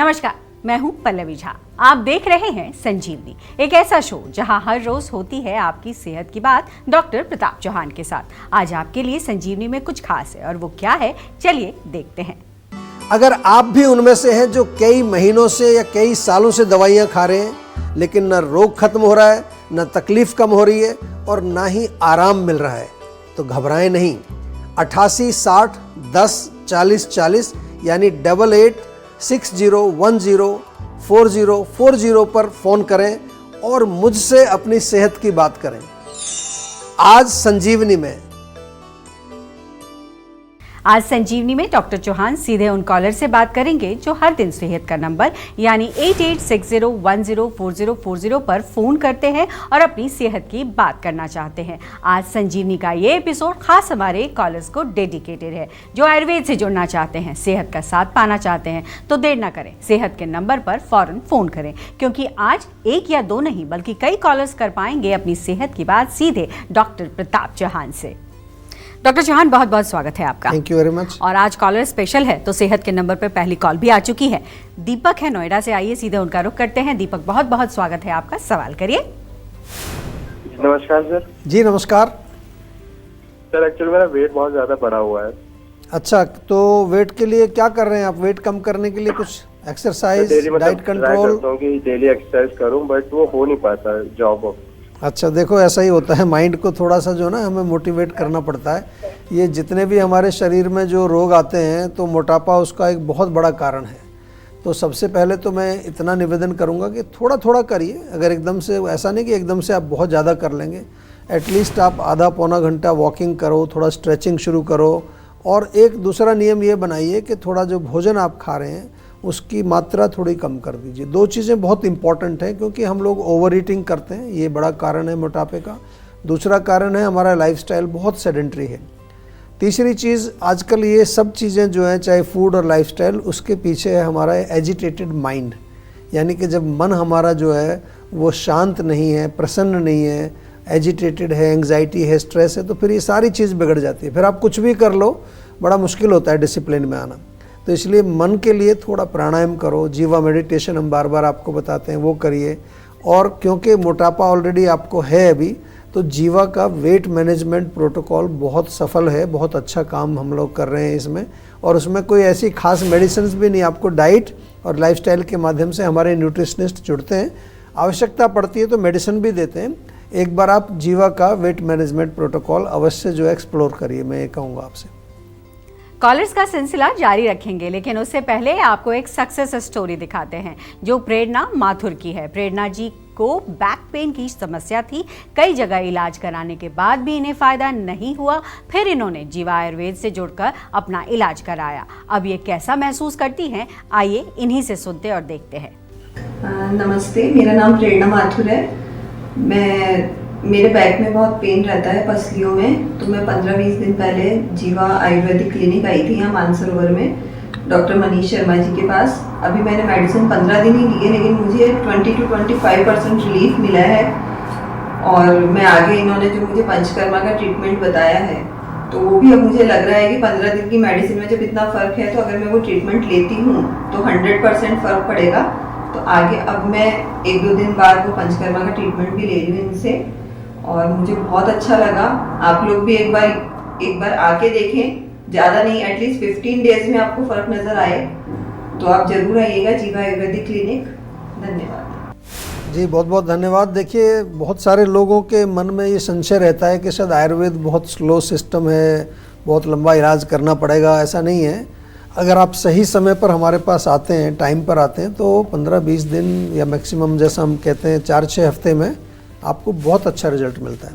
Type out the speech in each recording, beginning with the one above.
नमस्कार, मैं हूं पल्लवी झा। आप देख रहे हैं संजीवनी, एक ऐसा शो जहां हर रोज होती है आपकी सेहत की बात डॉक्टर प्रताप चौहान के साथ। आज आपके लिए संजीवनी में कुछ खास है और वो क्या है, चलिए देखते हैं। अगर आप भी उनमें से हैं जो कई महीनों से या कई सालों से दवाइयां खा रहे हैं लेकिन न रोग खत्म हो रहा है, न तकलीफ कम हो रही है और ना ही आराम मिल रहा है, तो घबराएं नहीं। 88 60 10 40 40 यानी 8860104040 पर फोन करें और मुझसे अपनी सेहत की बात करें। आज संजीवनी में डॉक्टर चौहान सीधे उन कॉलर से बात करेंगे जो हर दिन सेहत का नंबर यानी 8860104040 पर फोन करते हैं और अपनी सेहत की बात करना चाहते हैं। आज संजीवनी का ये एपिसोड खास हमारे कॉलर्स को डेडिकेटेड है जो आयुर्वेद से जुड़ना चाहते हैं, सेहत का साथ पाना चाहते हैं। तो देर ना करें, सेहत के नंबर पर फौरन फोन करें, क्योंकि आज एक या दो नहीं बल्कि कई कॉलर्स कर पाएंगे अपनी सेहत की बात सीधे डॉक्टर प्रताप चौहान से। डॉक्टर चौहान, बहुत बहुत स्वागत है आपका। Thank you very much. और आज कॉलर स्पेशल है तो सेहत के नंबर पर पहली कॉल भी आ चुकी है। दीपक है नोएडा से, आइए सीधे उनका रुख करते हैं। दीपक, बहुत बहुत स्वागत है आपका, सवाल करिए। नमस्कार सर। जी नमस्कार सर, एक्चुअली मेरा वेट बहुत ज्यादा बढ़ा हुआ है। अच्छा, तो वेट के लिए क्या कर रहे हैं आप? वेट कम करने के लिए कुछ exercise, diet control? Daily exercise करूं बट वो हो नहीं पाता जॉब। अच्छा, देखो ऐसा ही होता है, माइंड को थोड़ा सा जो ना हमें मोटिवेट करना पड़ता है। ये जितने भी हमारे शरीर में जो रोग आते हैं तो मोटापा उसका एक बहुत बड़ा कारण है। तो सबसे पहले तो मैं इतना निवेदन करूंगा कि थोड़ा थोड़ा करिए। अगर एकदम से, ऐसा नहीं कि एकदम से आप बहुत ज़्यादा कर लेंगे, एटलीस्ट आप आधा पौना घंटा वॉकिंग करो, थोड़ा स्ट्रेचिंग शुरू करो। और एक दूसरा नियम ये बनाइए कि थोड़ा जो भोजन आप खा रहे हैं उसकी मात्रा थोड़ी कम कर दीजिए। दो चीज़ें बहुत इंपॉर्टेंट हैं, क्योंकि हम लोग ओवर ईटिंग करते हैं, ये बड़ा कारण है मोटापे का। दूसरा कारण है हमारा लाइफस्टाइल बहुत सेडेंट्री है। तीसरी चीज़, आजकल ये सब चीज़ें जो हैं, चाहे फूड और लाइफस्टाइल, उसके पीछे है हमारा एजिटेटेड माइंड। यानी कि जब मन हमारा जो है वो शांत नहीं है, प्रसन्न नहीं है, एजिटेटेड है, एंग्जाइटी है, स्ट्रेस है, तो फिर ये सारी चीज़ बिगड़ जाती है। फिर आप कुछ भी कर लो, बड़ा मुश्किल होता है डिसिप्लिन में आना। तो इसलिए मन के लिए थोड़ा प्राणायाम करो, जीवा मेडिटेशन हम बार बार आपको बताते हैं, वो करिए। और क्योंकि मोटापा ऑलरेडी आपको है अभी, तो जीवा का वेट मैनेजमेंट प्रोटोकॉल बहुत सफल है, बहुत अच्छा काम हम लोग कर रहे हैं इसमें। और उसमें कोई ऐसी खास मेडिसिन भी नहीं, आपको डाइट और लाइफस्टाइल के माध्यम से हमारे न्यूट्रिशनिस्ट जुड़ते हैं। आवश्यकता पड़ती है तो मेडिसिन भी देते हैं। एक बार आप जीवा का वेट मैनेजमेंट प्रोटोकॉल अवश्य जो एक्सप्लोर करिए, मैं ये कहूँगा आपसे। कॉलर्स का सिलसिला जारी रखेंगे, लेकिन उससे पहले आपको एक सक्सेस स्टोरी दिखाते हैं जो प्रेरणा माथुर की है। प्रेरणा जी को बैक पेन की समस्या थी, कई जगह इलाज कराने के बाद भी इन्हें फायदा नहीं हुआ। फिर इन्होंने जीवा आयुर्वेद से जुड़कर अपना इलाज कराया। अब ये कैसा महसूस करती हैं, आइए इन्हीं से सुनते और देखते हैं। नमस्ते, मेरा नाम प्रेरणा माथुर है। मेरे बैक में बहुत पेन रहता है, पसलियों में। तो मैं 15-20 दिन पहले जीवा आयुर्वेदिक क्लिनिक आई थी यहाँ मानसरोवर में, डॉक्टर मनीष शर्मा जी के पास। अभी मैंने मेडिसिन 15 दिन ही ली है, लेकिन मुझे 20 to 25% रिलीफ मिला है। और मैं आगे, इन्होंने जो मुझे पंचकर्मा का ट्रीटमेंट बताया है, तो वो भी अब मुझे लग रहा है कि 15 दिन की मेडिसिन में जब इतना फ़र्क है, तो अगर मैं वो ट्रीटमेंट लेती हूँ तो 100% फ़र्क पड़ेगा। तो आगे अब मैं 1-2 दिन बाद वो पंचकर्मा का ट्रीटमेंट भी ले रही हूँ इनसे, और मुझे बहुत अच्छा लगा। आप लोग भी एक बार आके देखें, ज़्यादा नहीं, एटलीस्ट 15 डेज में आपको फ़र्क नज़र आए तो आप ज़रूर आइएगा जीवा आयुर्वेदिक क्लिनिक। धन्यवाद जी, बहुत बहुत धन्यवाद। देखिए, बहुत सारे लोगों के मन में ये संशय रहता है कि शायद आयुर्वेद बहुत स्लो सिस्टम है, बहुत लंबा इलाज करना पड़ेगा। ऐसा नहीं है। अगर आप सही समय पर हमारे पास आते हैं, टाइम पर आते हैं, तो 15-20 दिन या मैक्सिमम जैसा हम कहते हैं 4-6 हफ्ते में आपको बहुत अच्छा रिजल्ट मिलता है।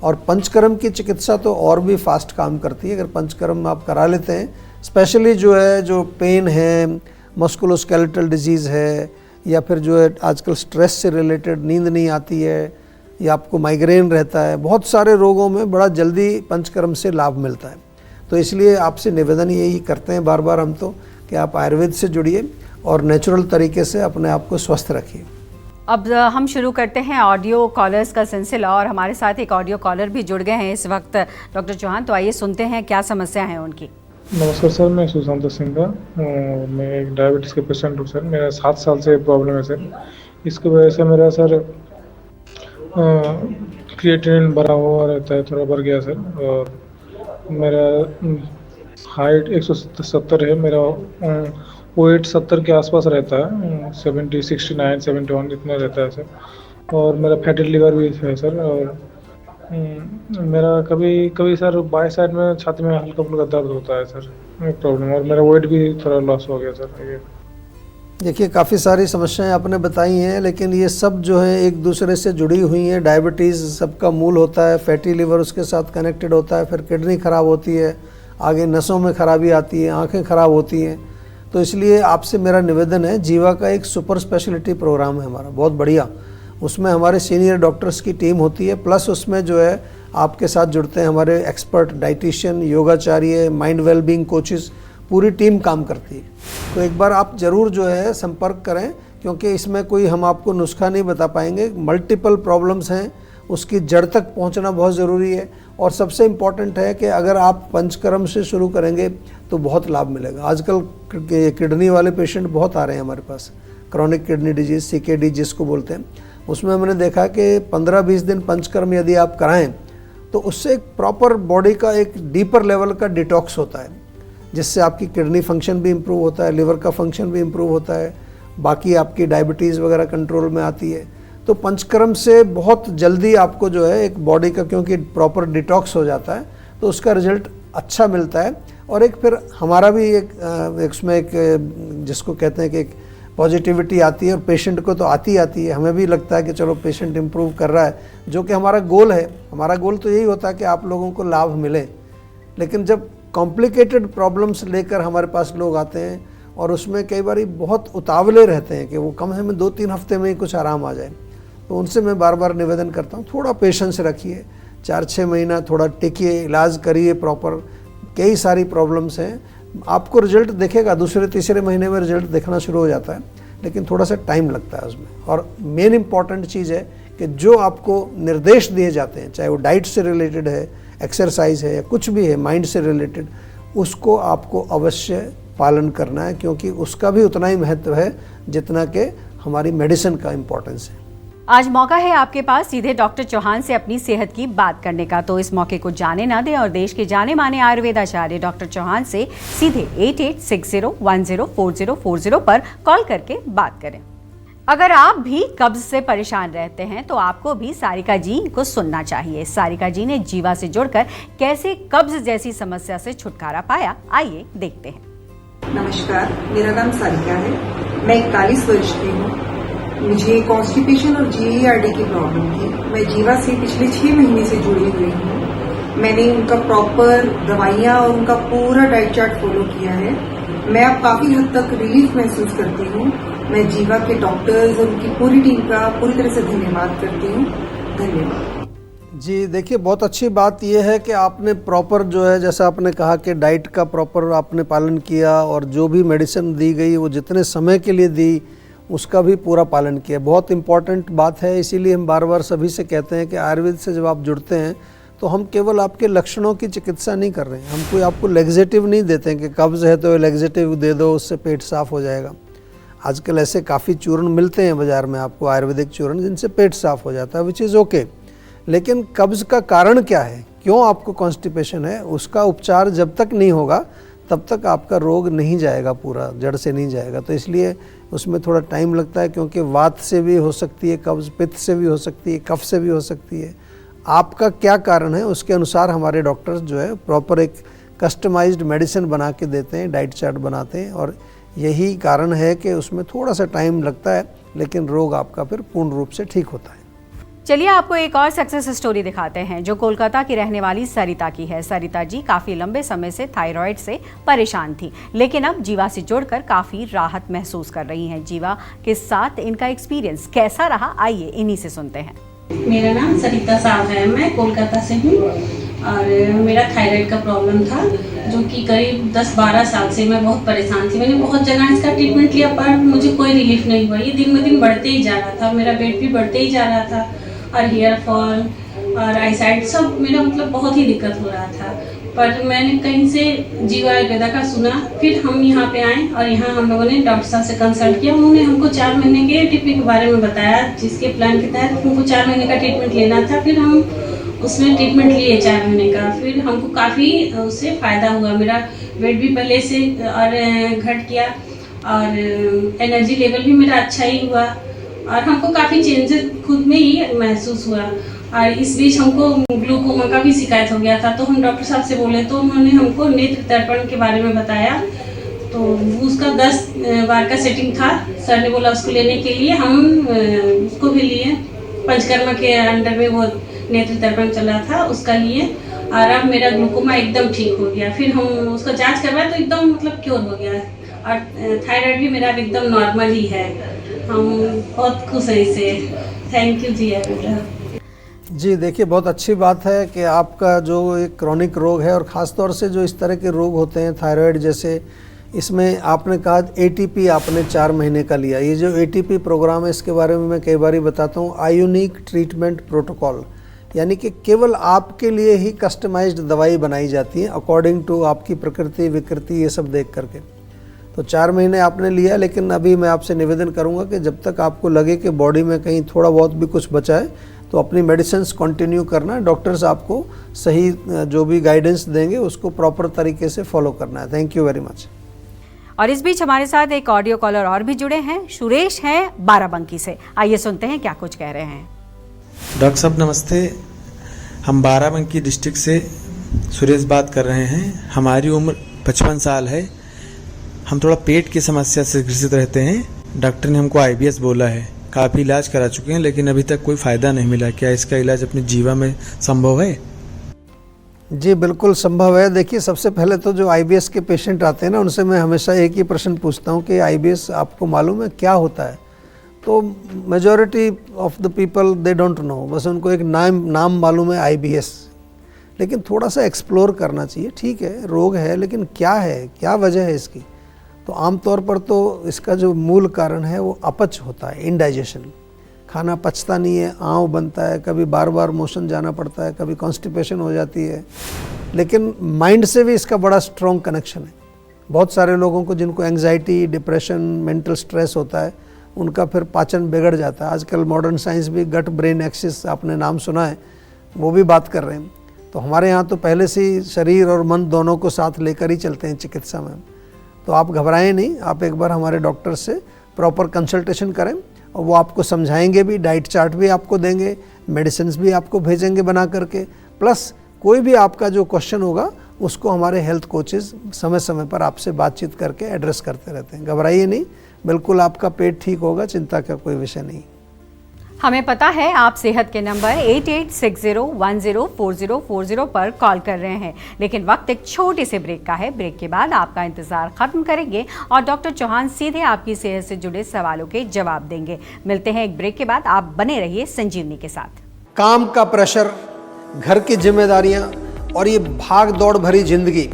और पंचकर्म की चिकित्सा तो और भी फास्ट काम करती है। अगर पंचकर्म आप करा लेते हैं, स्पेशली जो है, जो पेन है, मस्कुलोस्केलेटल डिजीज़ है, या फिर जो है आजकल स्ट्रेस से रिलेटेड नींद नहीं आती है, या आपको माइग्रेन रहता है, बहुत सारे रोगों में बड़ा जल्दी पंचकर्म से लाभ मिलता है। तो इसलिए आपसे निवेदन यही करते हैं बार बार हम तो, कि आप आयुर्वेद से जुड़िए और नेचुरल तरीके से अपने आप को स्वस्थ रखिए। अब हम शुरू करते हैं ऑडियो कॉलर्स का सिलसिला, और हमारे साथ एक ऑडियो कॉलर भी जुड़ गए हैं इस वक्त। डॉक्टर चौहान, तो आइए सुनते हैं क्या समस्या है उनकी। नमस्कार सर, मैं सुशांत सिंघा। मैं एक डायबिटीज़ के पेशेंट हूँ सर। मेरा 7 साल से प्रॉब्लम है सर। इसकी वजह से मेरा सर क्रिएटिनिन बढ़ा हुआ रहता है, थोड़ा बढ़ गया सर। और मेरा हाइट 170 है। मेरा वेट 70 के आसपास रहता है, 70, 69, 71 इतना रहता है सर। और मेरा फैटी लीवर भी है सर। और मेरा कभी कभी सर बाएं साइड में छाती में हल्का फुल्का दर्द होता है सर, प्रॉब्लम। और मेरा वेट भी थोड़ा लॉस हो गया सर। देखिए, काफ़ी सारी समस्याएं आपने बताई हैं, लेकिन ये सब जो है एक दूसरे से जुड़ी हुई हैं। डायबिटीज़ सबका मूल होता है, फैटी लीवर उसके साथ कनेक्टेड होता है, फिर किडनी ख़राब होती है, आगे नसों में खराबी आती है, आंखें ख़राब होती हैं। तो इसलिए आपसे मेरा निवेदन है, जीवा का एक सुपर स्पेशलिटी प्रोग्राम है हमारा, बहुत बढ़िया। उसमें हमारे सीनियर डॉक्टर्स की टीम होती है, प्लस उसमें जो है आपके साथ जुड़ते हैं हमारे एक्सपर्ट डाइटिशियन, योगाचार्य, माइंड वेलबींग कोचेस, पूरी टीम काम करती है। तो एक बार आप ज़रूर जो है संपर्क करें, क्योंकि इसमें कोई हम आपको नुस्खा नहीं बता पाएंगे। मल्टीपल प्रॉब्लम्स हैं, उसकी जड़ तक पहुंचना बहुत ज़रूरी है। और सबसे इम्पॉर्टेंट है कि अगर आप पंचकर्म से शुरू करेंगे तो बहुत लाभ मिलेगा। आजकल किडनी वाले पेशेंट बहुत आ रहे हैं हमारे पास, क्रॉनिक किडनी डिजीज़, CKD जिसको बोलते हैं। उसमें हमने देखा कि 15-20 दिन पंचकर्म यदि आप कराएं तो उससे एक प्रॉपर बॉडी का एक डीपर लेवल का डिटॉक्स होता है, जिससे आपकी किडनी फंक्शन भी इम्प्रूव होता है, लिवर का फंक्शन भी इम्प्रूव होता है, बाकी आपकी डायबिटीज़ वगैरह कंट्रोल में आती है। तो पंचकर्म से बहुत जल्दी आपको जो है एक बॉडी का, क्योंकि प्रॉपर डिटॉक्स हो जाता है, तो उसका रिजल्ट अच्छा मिलता है। और एक फिर हमारा भी एक उसमें एक जिसको कहते हैं कि एक पॉजिटिविटी आती है, और पेशेंट को तो आती है। हमें भी लगता है कि चलो पेशेंट इम्प्रूव कर रहा है, जो कि हमारा गोल है। हमारा गोल तो यही होता है कि आप लोगों को लाभ मिले। लेकिन जब कॉम्प्लिकेटेड प्रॉब्लम्स लेकर हमारे पास लोग आते हैं और उसमें कई बार बहुत उतावले रहते हैं कि वो कम से कम 2-3 हफ्ते में ही कुछ आराम आ जाए, तो उनसे मैं बार बार निवेदन करता हूँ, थोड़ा पेशेंस रखिए, 4-6 महीना थोड़ा टिकिए, इलाज करिए प्रॉपर। कई सारी प्रॉब्लम्स हैं, आपको रिजल्ट दिखेगा, दूसरे-तीसरे महीने में रिजल्ट दिखना शुरू हो जाता है, लेकिन थोड़ा सा टाइम लगता है उसमें। और मेन इम्पॉर्टेंट चीज़ है कि जो आपको निर्देश दिए जाते हैं, चाहे वो डाइट से रिलेटेड है, एक्सरसाइज है, या कुछ भी है माइंड से रिलेटेड, उसको आपको अवश्य पालन करना है, क्योंकि उसका भी उतना ही महत्व है जितना कि हमारी मेडिसिन का इम्पोर्टेंस है। आज मौका है आपके पास सीधे डॉक्टर चौहान से अपनी सेहत की बात करने का, तो इस मौके को जाने ना दें और देश के जाने माने आयुर्वेदाचार्य डॉक्टर चौहान से सीधे 8860104040 पर कॉल करके बात करें। अगर आप भी कब्ज से परेशान रहते हैं तो आपको भी सारिका जी को सुनना चाहिए। सारिका जी ने जीवा से जुड़कर कैसे कब्ज जैसी समस्या से छुटकारा पाया, आइए देखते हैं। नमस्कार, मेरा नाम सारिका है। मैं 41 वर्ष की हूँ। मुझे कॉन्स्टिपेशन और GERD की प्रॉब्लम थी। मैं जीवा से पिछले 6 महीने से जुड़ी हुई हूँ। मैंने उनका प्रॉपर दवाइयाँ और उनका पूरा डाइट चार्ट फॉलो किया है। मैं अब काफी हद तक रिलीफ महसूस करती हूँ। मैं जीवा के डॉक्टर्स और उनकी पूरी टीम का पूरी तरह से धन्यवाद करती हूँ। धन्यवाद जी। देखिए, बहुत अच्छी बात यह है कि आपने प्रॉपर जो है, जैसा आपने कहा कि डाइट का प्रॉपर आपने पालन किया, और जो भी मेडिसिन दी गई वो जितने समय के लिए दी उसका भी पूरा पालन किया। बहुत इम्पॉर्टेंट बात है। इसीलिए हम बार बार सभी से कहते हैं कि आयुर्वेद से जब आप जुड़ते हैं तो हम केवल आपके लक्षणों की चिकित्सा नहीं कर रहे हैं। हम कोई आपको लेग्जेटिव नहीं देते हैं कि कब्ज़ है तो लेग्जेटिव दे दो, उससे पेट साफ़ हो जाएगा। आजकल ऐसे काफ़ी चूर्ण मिलते हैं बाज़ार में आपको, आयुर्वेदिक चूर्ण, जिनसे पेट साफ़ हो जाता है, विच इज़ ओके। लेकिन कब्ज़ का कारण क्या है, क्यों आपको कॉन्स्टिपेशन है, उसका उपचार जब तक नहीं होगा तब तक आपका रोग नहीं जाएगा, पूरा जड़ से नहीं जाएगा। तो इसलिए उसमें थोड़ा टाइम लगता है, क्योंकि वात से भी हो सकती है कब्ज़, पित्त से भी हो सकती है, कफ से भी हो सकती है। आपका क्या कारण है उसके अनुसार हमारे डॉक्टर्स जो है प्रॉपर एक कस्टमाइज्ड मेडिसिन बना के देते हैं, डाइट चार्ट बनाते हैं, और यही कारण है कि उसमें थोड़ा सा टाइम लगता है, लेकिन रोग आपका फिर पूर्ण रूप से ठीक होता है। चलिए आपको एक और सक्सेस स्टोरी दिखाते हैं, जो कोलकाता की रहने वाली सरिता की है। सरिता जी काफ़ी लंबे समय से थायराइड से परेशान थी, लेकिन अब जीवा से जुड़कर काफ़ी राहत महसूस कर रही हैं। जीवा के साथ इनका एक्सपीरियंस कैसा रहा, आइए इन्हीं से सुनते हैं। मेरा नाम सरिता साहब है, मैं कोलकाता से हूँ और मेरा थायराइड का प्रॉब्लम था, जो कि करीब 10-12 साल से मैं बहुत परेशान थी। मैंने बहुत जगह इसका ट्रीटमेंट किया पर मुझे कोई रिलीफ नहीं हुआ। ये दिन ब दिन बढ़ते ही जा रहा था, मेरा वेट भी बढ़ते ही जा रहा था, और हेयर फॉल और आईसाइट सब मेरा मतलब बहुत ही दिक्कत हो रहा था। पर मैंने कहीं से जीवा आयुर्वेदा का सुना, फिर हम यहाँ पे आए और यहाँ हम लोगों ने डॉक्टर साहब से कंसल्ट किया। उन्होंने हमको 4 महीने के ATP के बारे में बताया, जिसके प्लान के तहत हमको 4 महीने का ट्रीटमेंट लेना था। फिर हम उसमें ट्रीटमेंट लिए 4 महीने का, फिर हमको काफ़ी उससे फ़ायदा हुआ। मेरा वेट भी पहले से और घट गया और एनर्जी लेवल भी मेरा अच्छा ही हुआ और हमको काफ़ी चेंजेस खुद में ही महसूस हुआ। और इस बीच हमको ग्लूकोमा का भी शिकायत हो गया था, तो हम डॉक्टर साहब से बोले तो उन्होंने हमको नेत्र तर्पण के बारे में बताया। तो उसका 10 बार का सेटिंग था, सर ने बोला उसको लेने के लिए, हम उसको भी लिए। पंचकर्मा के अंडर में वो नेत्र तर्पण चला था, उसका लिए और अब मेरा ग्लूकोमा एकदम ठीक हो गया। फिर हम उसका जांच करवाए तो एकदम मतलब क्योर हो गया और थायराइड भी मेरा एकदम नॉर्मल ही है। हम बहुत खुश हैं इससे। थैंक यू जी आयुर्वेदा। जी देखिए, बहुत अच्छी बात है कि आपका जो एक क्रॉनिक रोग है और ख़ास तौर से जो इस तरह के रोग होते हैं थायराइड जैसे, इसमें आपने कहा ATP आपने 4 महीने का लिया। ये जो ATP प्रोग्राम है इसके बारे में मैं कई बार बताता हूँ, आयोनिक ट्रीटमेंट प्रोटोकॉल, यानी कि केवल आपके लिए ही कस्टमाइज्ड दवाई बनाई जाती है अकॉर्डिंग टू आपकी प्रकृति विकृति ये सब देख करके। तो 4 महीने आपने लिया, लेकिन अभी मैं आपसे निवेदन करूंगा कि जब तक आपको लगे कि बॉडी में कहीं थोड़ा बहुत भी कुछ बचा है तो अपनी मेडिसिन्स कंटिन्यू करना है। डॉक्टर्स आपको सही जो भी गाइडेंस देंगे उसको प्रॉपर तरीके से फॉलो करना है। Thank you very much. और इस बीच हमारे साथ एक ऑडियो कॉलर और भी जुड़े हैं, सुरेश हैं बाराबंकी से। आइए सुनते हैं क्या कुछ कह रहे हैं। डॉक्टर साहब नमस्ते, हम बाराबंकी डिस्ट्रिक्ट से सुरेश बात कर रहे हैं। हमारी उम्र 55 साल है। हम थोड़ा पेट की समस्या से ग्रसित रहते हैं। डॉक्टर ने हमको IBS बोला है। काफ़ी इलाज करा चुके हैं लेकिन अभी तक कोई फ़ायदा नहीं मिला। क्या इसका इलाज अपनी जीवा में संभव है? जी बिल्कुल संभव है। देखिए, सबसे पहले तो जो IBS के पेशेंट आते हैं ना, उनसे मैं हमेशा एक ही प्रश्न पूछता हूँ कि IBS आपको मालूम है क्या होता है? तो majority of the people they don't know, बस उनको एक नाम मालूम है IBS। लेकिन थोड़ा सा एक्सप्लोर करना चाहिए। ठीक है, रोग है, लेकिन क्या है, क्या वजह है इसकी? तो आमतौर पर तो इसका जो मूल कारण है वो अपच होता है, इंडाइजेशन। खाना पचता नहीं है, आँव बनता है, कभी बार बार मोशन जाना पड़ता है, कभी कॉन्स्टिपेशन हो जाती है। लेकिन माइंड से भी इसका बड़ा स्ट्रॉन्ग कनेक्शन है। बहुत सारे लोगों को जिनको एंग्जाइटी, डिप्रेशन, मेंटल स्ट्रेस होता है, उनका फिर पाचन बिगड़ जाता है। आजकल मॉडर्न साइंस भी गट ब्रेन एक्सिस, आपने नाम सुना है, वो भी बात कर रहे हैं। तो हमारे यहाँ तो पहले से ही शरीर और मन दोनों को साथ लेकर ही चलते हैं चिकित्सा में। तो आप घबराएं नहीं, आप एक बार हमारे डॉक्टर से प्रॉपर कंसल्टेशन करें और वो आपको समझाएंगे भी, डाइट चार्ट भी आपको देंगे, मेडिसिन भी आपको भेजेंगे बना करके। प्लस कोई भी आपका जो क्वेश्चन होगा उसको हमारे हेल्थ कोचेस समय समय पर आपसे बातचीत करके एड्रेस करते रहते हैं। घबराइए नहीं, बिल्कुल आपका पेट ठीक होगा, चिंता का कोई विषय नहीं। हमें पता है आप सेहत के नंबर 8860104040 पर कॉल कर रहे हैं, लेकिन वक्त एक छोटे से ब्रेक का है। ब्रेक के बाद आपका इंतजार खत्म करेंगे और डॉक्टर चौहान सीधे आपकी सेहत से जुड़े सवालों के जवाब देंगे। मिलते हैं एक ब्रेक के बाद, आप बने रहिए संजीवनी के साथ। काम का प्रेशर, घर की जिम्मेदारियां और ये भाग दौड़ भरी जिंदगी,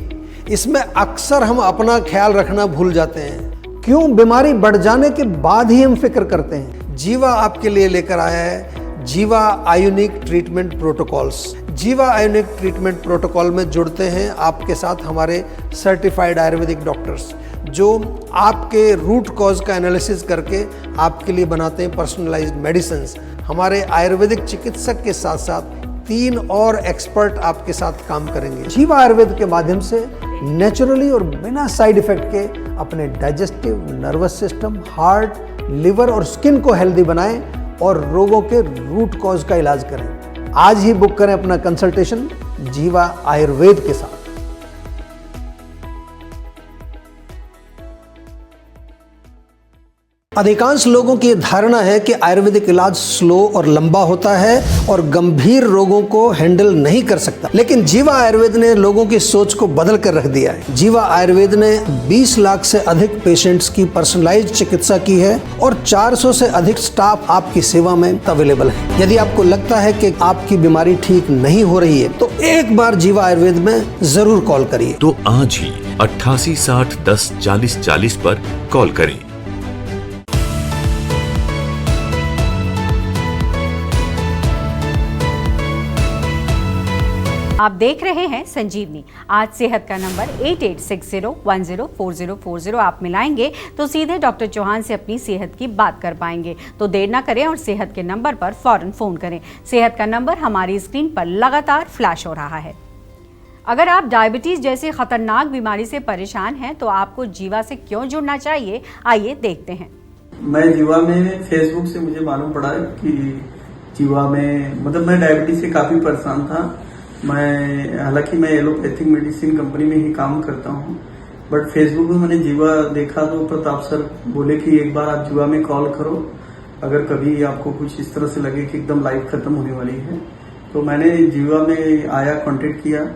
इसमें अक्सर हम अपना ख्याल रखना भूल जाते हैं। क्यों? बीमारी बढ़ जाने के बाद ही हम फिक्र करते हैं। जीवा आपके लिए लेकर आया है जीवा आयोनिक ट्रीटमेंट प्रोटोकॉल्स। जीवा आयोनिक ट्रीटमेंट प्रोटोकॉल में जुड़ते हैं आपके साथ हमारे सर्टिफाइड आयुर्वेदिक डॉक्टर्स, जो आपके रूट कॉज का एनालिसिस करके आपके लिए बनाते हैं पर्सनलाइज्ड मेडिसिन। हमारे आयुर्वेदिक चिकित्सक के साथ साथ 3 और एक्सपर्ट आपके साथ काम करेंगे। जीवा आयुर्वेद के माध्यम से नेचुरली और बिना साइड इफेक्ट के अपने digestive, nervous system, heart, liver और स्किन को हेल्दी बनाएं और रोगों के रूट कॉज का इलाज करें। आज ही बुक करें अपना कंसल्टेशन जीवा आयुर्वेद के साथ। अधिकांश लोगों की धारणा है कि आयुर्वेदिक इलाज स्लो और लंबा होता है और गंभीर रोगों को हैंडल नहीं कर सकता, लेकिन जीवा आयुर्वेद ने लोगों की सोच को बदल कर रख दिया है। जीवा आयुर्वेद ने 20 लाख से अधिक पेशेंट्स की पर्सनलाइज्ड चिकित्सा की है और 400 से अधिक स्टाफ आपकी सेवा में अवेलेबल है। यदि आपको लगता है कि आपकी बीमारी ठीक नहीं हो रही है तो एक बार जीवा आयुर्वेद में जरूर कॉल करिए। तो आज ही 88 60 10 40 40 पर कॉल करें। आप देख रहे हैं संजीवनी। आज सेहत का नंबर 8860104040 आप मिलाएंगे तो सीधे डॉक्टर चौहान से अपनी सेहत की बात कर पाएंगे। तो देर ना करें और सेहत के नंबर पर फौरन फोन करें। सेहत का नंबर हमारी स्क्रीन पर लगातार फ्लैश हो रहा है। अगर आप डायबिटीज जैसी खतरनाक बीमारी से परेशान हैं तो आपको जीवा से क्यों जुड़ना चाहिए, आइए देखते हैं। मैं जीवा में फेसबुक से मुझे मालूम पड़ा कि जीवा में मैं डायबिटीज से काफी परेशान था। हालांकि मैं एलोपैथिक मेडिसिन कंपनी में ही काम करता हूं, बट फेसबुक में मैंने जीवा देखा तो प्रताप सर बोले कि एक बार आप जीवा में कॉल करो, अगर कभी आपको कुछ इस तरह से लगे कि एकदम लाइफ खत्म होने वाली है। तो मैंने जीवा में आया, कांटेक्ट किया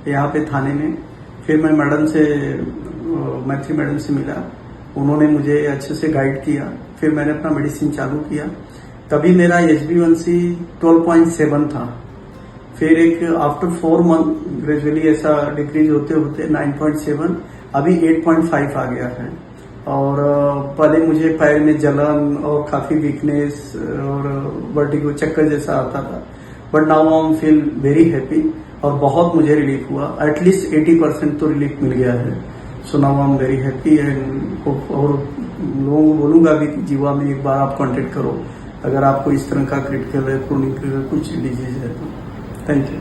यहाँ पे थाने में। फिर मैं मैत्री मैडम से मिला, उन्होंने मुझे अच्छे से गाइड किया। फिर मैंने अपना मेडिसिन चालू किया। तभी मेरा HbA1c 12.7 था। फिर एक आफ्टर 4 मंथ ग्रेजुअली ऐसा डिक्रीज होते होते 9.7 अभी 8.5 आ गया है। और पहले मुझे पैर में जलन और काफी वीकनेस और वर्टिगो, चक्कर जैसा आता था, but now I am feel very happy और बहुत मुझे रिलीफ हुआ। एटलीस्ट 80% तो रिलीफ मिल गया है। So now I am very happy and और लोगों को बोलूंगा भी कि जीवा में एक बार आप कांटेक्ट करो अगर आपको इस तरह का क्रिटिकल है, क्रोनिक कुछ डिजीज है तो। Thank you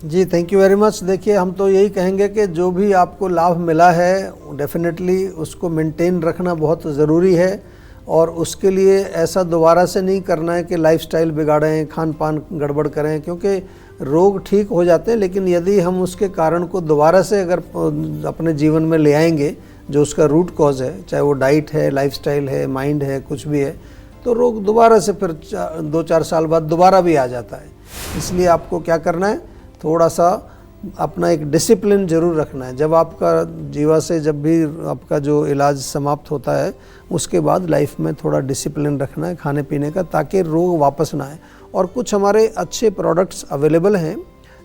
ji, thank you very much. देखिए, हम तो यही कहेंगे कि जो भी आपको लाभ मिला है डेफिनेटली उसको मेंटेन रखना बहुत ज़रूरी है और उसके लिए ऐसा दोबारा से नहीं करना है कि लाइफस्टाइल बिगाड़ें, खान पान गड़बड़ करें, क्योंकि रोग ठीक हो जाते हैं लेकिन यदि हम उसके कारण को दोबारा से अगर अपने जीवन में ले आएंगे, जो उसका रूट कॉज है, चाहे वो डाइट है, लाइफस्टाइल है, माइंड है, कुछ भी है, तो रोग दोबारा से फिर 2-4 साल बाद दोबारा भी आ जाता है। इसलिए आपको क्या करना है, थोड़ा सा अपना एक डिसिप्लिन जरूर रखना है। जब आपका जीवा से जब भी आपका जो इलाज समाप्त होता है उसके बाद लाइफ में थोड़ा डिसिप्लिन रखना है खाने पीने का, ताकि रोग वापस ना आए। और कुछ हमारे अच्छे प्रोडक्ट्स अवेलेबल हैं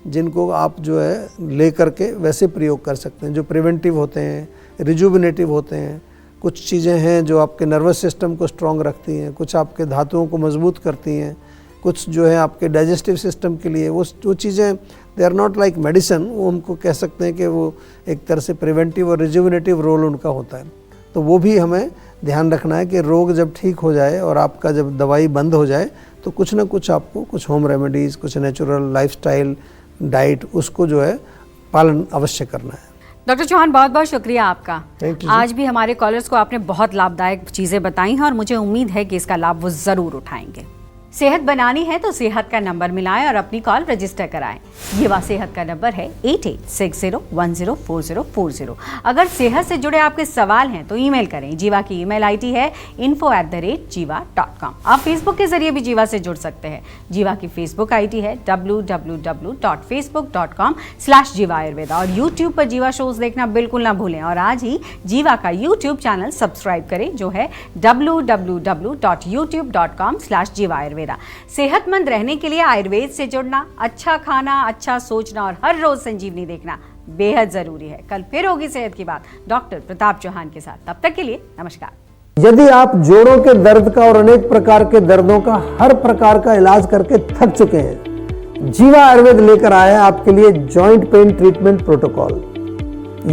जिनको आप जो है ले करके वैसे प्रयोग कर सकते हैं, जो प्रिवेंटिव होते हैं, रिजुविनेटिव होते हैं। कुछ चीज़ें हैं जो आपके नर्वस सिस्टम को स्ट्रॉन्ग रखती हैं, कुछ आपके धातुओं को मजबूत करती हैं, कुछ जो है आपके डाइजेस्टिव सिस्टम के लिए वो चीज़ें they are not like medicine, वो हमको कह सकते हैं कि वो एक तरह से प्रिवेंटिव और रिजुविनेटिव रोल उनका होता है। तो वो भी हमें ध्यान रखना है कि रोग जब ठीक हो जाए और आपका जब दवाई बंद हो जाए तो कुछ ना कुछ आपको कुछ होम रेमेडीज़, कुछ नेचुरल लाइफस्टाइल, डाइट, उसको जो है पालन अवश्य करना है। डॉक्टर चौहान, बहुत बहुत शुक्रिया आपका। आज भी हमारे कॉलर्स को आपने बहुत लाभदायक चीज़ें बताई हैं और मुझे उम्मीद है कि इसका लाभ वो ज़रूर उठाएंगे। सेहत बनानी है तो सेहत का नंबर मिलाएं और अपनी कॉल रजिस्टर कराएं। जीवा सेहत का नंबर है 8860104040। अगर सेहत से जुड़े आपके सवाल हैं तो ईमेल करें। जीवा की ईमेल आईडी है info@jiva.com। आप फेसबुक के जरिए भी जीवा से जुड़ सकते हैं। जीवा की फेसबुक आईडी है www.facebook.com/jiva ayurveda और यूट्यूब पर जीवा शोज देखना बिल्कुल ना भूलें। और आज ही जीवा का यूट्यूब चैनल सब्सक्राइब करें जो है www.youtube.com/jiva ayurveda। सेहतमंद रहने के लिए आयुर्वेद से जुड़ना, अच्छा खाना, अच्छा सोचना और हर रोज संजीवनी देखना बेहद जरूरी है। कल फिर होगी सेहत की बात डॉक्टर प्रताप चौहान के साथ। तब तक के लिए नमस्कार। यदि आप जोड़ों के दर्द का और अनेक प्रकार के दर्दों का हर प्रकार का इलाज करके थक चुके हैं, जीवा आयुर्वेद लेकर आया है आपके लिए जॉइंट पेन ट्रीटमेंट प्रोटोकॉल।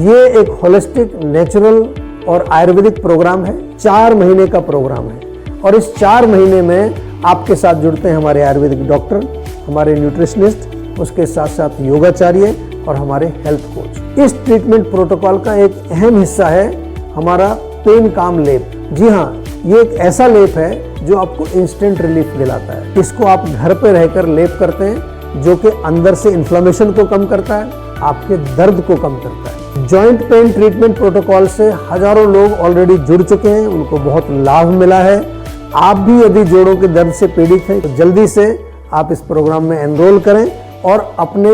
ये एक होलिस्टिक, नेचुरल और आयुर्वेदिक प्रोग्राम है। 4 महीने का प्रोग्राम है और इस 4 महीने में आपके साथ जुड़ते हैं हमारे आयुर्वेदिक डॉक्टर, हमारे न्यूट्रिशनिस्ट, उसके साथ साथ योगाचार्य और हमारे हेल्थ कोच। इस ट्रीटमेंट प्रोटोकॉल का एक अहम हिस्सा है हमारा पेन काम लेप। जी हाँ, ये एक ऐसा लेप है जो आपको इंस्टेंट रिलीफ दिलाता है। इसको आप घर पे रहकर लेप करते हैं, जो कि अंदर से इन्फ्लेमेशन को कम करता है, आपके दर्द को कम करता है। जॉइंट पेन ट्रीटमेंट प्रोटोकॉल से हजारों लोग ऑलरेडी जुड़ चुके हैं, उनको बहुत लाभ मिला है। आप भी यदि जोड़ों के दर्द से पीड़ित हैं तो जल्दी से आप इस प्रोग्राम में एनरोल करें और अपने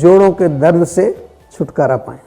जोड़ों के दर्द से छुटकारा पाएं।